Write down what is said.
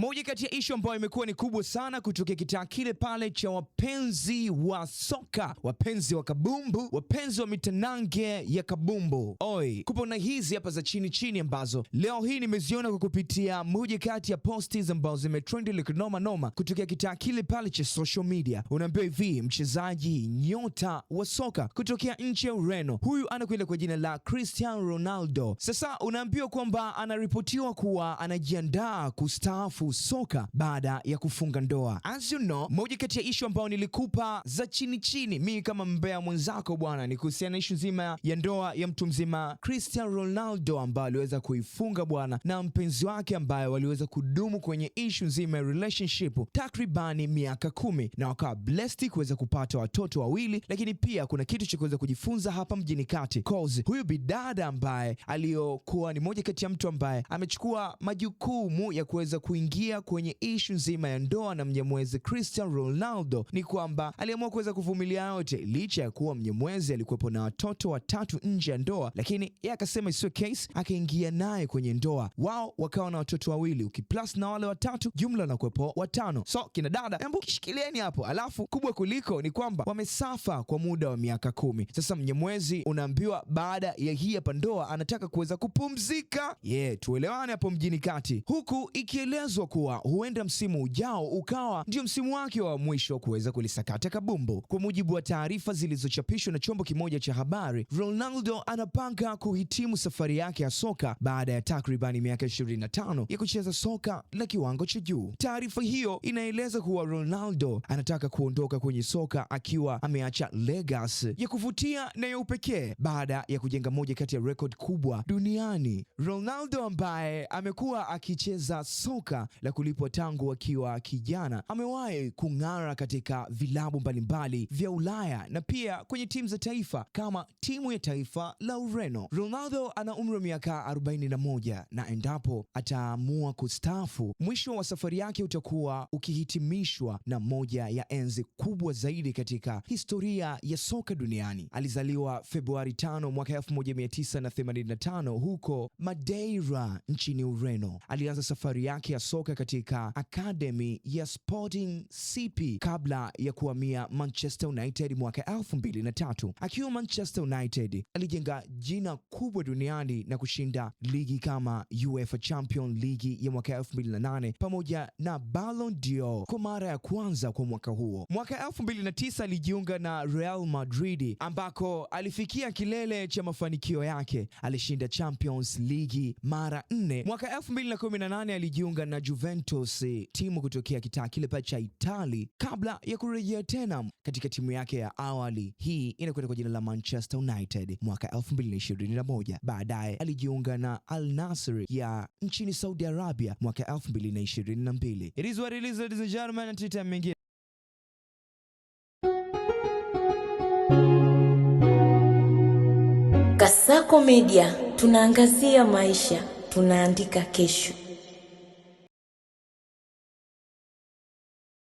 Moja kati ya issue ambayo imekuwa ni kubwa sana kutokea kitaa kile pale cha wapenzi wa soka, wapenzi wa kabumbu, wapenzi wa mitanange ya kabumbu. Oi, kupona hizi hapa za chini chini ambazo leo hii nimeziona kwa kupitia moja kati ya posts ambazo zimetrend likinoma noma kutokea kitaa kile pale cha social media. Unaambiwa hivi, mchezaji nyota wa soka kutokea nchi ya Ureno, huyu anakwenda kwa jina la Cristiano Ronaldo. Sasa unaambiwa kwamba anaripotiwa kuwa anajiandaa kustaafu soka baada ya kufunga ndoa. As you know, moja kati ya issue ambayo nilikupa za chini chini mimi kama mbea mwenzako bwana, ni kuhusiana issue nzima ya ndoa ya mtu mzima Cristiano Ronaldo ambaye aliweza kuifunga bwana na mpenzi wake ambaye waliweza kudumu kwenye issue nzima ya relationship takribani miaka 10 na wakawa blessed kuweza kupata watoto wawili. Lakini pia kuna kitu cha kuweza kujifunza hapa mjini kati, cause huyu bidada ambaye aliyokuwa ni moja kati ya mtu ambaye amechukua majukumu ya kuweza kuingia kwenye issue nzima ya ndoa na mnyamwezi Cristiano Ronaldo, ni kwamba aliamua kuweza kuvumilia yote licha ya kuwa mnyamwezi alikuwepo na watoto watatu nje ya ndoa, lakini yeye akasema isiwe case, akaingia naye kwenye ndoa. Wao wakawa na watoto wawili, ukiplus na wale watatu jumla na kuwepo watano. So kina dada, hebu kishikilieni hapo. Alafu kubwa kuliko ni kwamba wamesafa kwa muda wa miaka 10. Sasa mnyamwezi unaambiwa baada ya hii hapa ndoa anataka kuweza kupumzika. Tuelewane hapo mjini kati, huku ikielezwa kuwa huenda msimu ujao ukawa ndio msimu wake wa mwisho kuweza kulisakata kabumbu. Kwa mujibu wa taarifa zilizochapishwa na chombo kimoja cha habari, Ronaldo anapanga kuhitimu safari yake ya soka baada ya takribani miaka 25 ya kucheza soka la kiwango cha juu. Taarifa hiyo inaeleza kuwa Ronaldo anataka kuondoka kwenye soka akiwa ameacha legacy ya kuvutia na ya upekee baada ya kujenga moja kati ya record kubwa duniani. Ronaldo ambaye amekuwa akicheza soka la kulipwa tangu akiwa kijana, amewahi kung'ara katika vilabu mbalimbali vya Ulaya na pia kwenye timu za taifa kama timu ya taifa la Ureno. Ronaldo ana umri wa miaka 41 na endapo ataamua kustaafu, mwisho wa safari yake utakuwa ukihitimishwa na moja ya enzi kubwa zaidi katika historia ya soka duniani. Alizaliwa Februari 5 mwaka 1985 huko Madeira nchini Ureno. Alianza safari yake ya soka katika Academy ya Sporting CP kabla ya kuhamia Manchester United mwaka 2003. Akiwa Manchester United alijenga jina kubwa duniani na kushinda ligi kama UEFA Champions League ya mwaka 2008 pamoja na Ballon d'Or kwa mara ya kwanza kwa mwaka huo. Mwaka 2009 alijiunga na Real Madrid ambako alifikia kilele cha mafanikio yake. Alishinda Champions League mara 4. Mwaka 2018 alijiunga na Juventus, timu kutokea kitaa kile pa cha Italy, kabla ya kurejea tena katika timu yake ya awali. Hii inakwenda kwa jina la Manchester United mwaka 2021. Baadaye alijiunga na Al Nassr ya nchini Saudi Arabia mwaka 2022. It is what it is, ladies and gentlemen, until time again. Kasako Media, tunaangazia maisha, tunaandika kesho.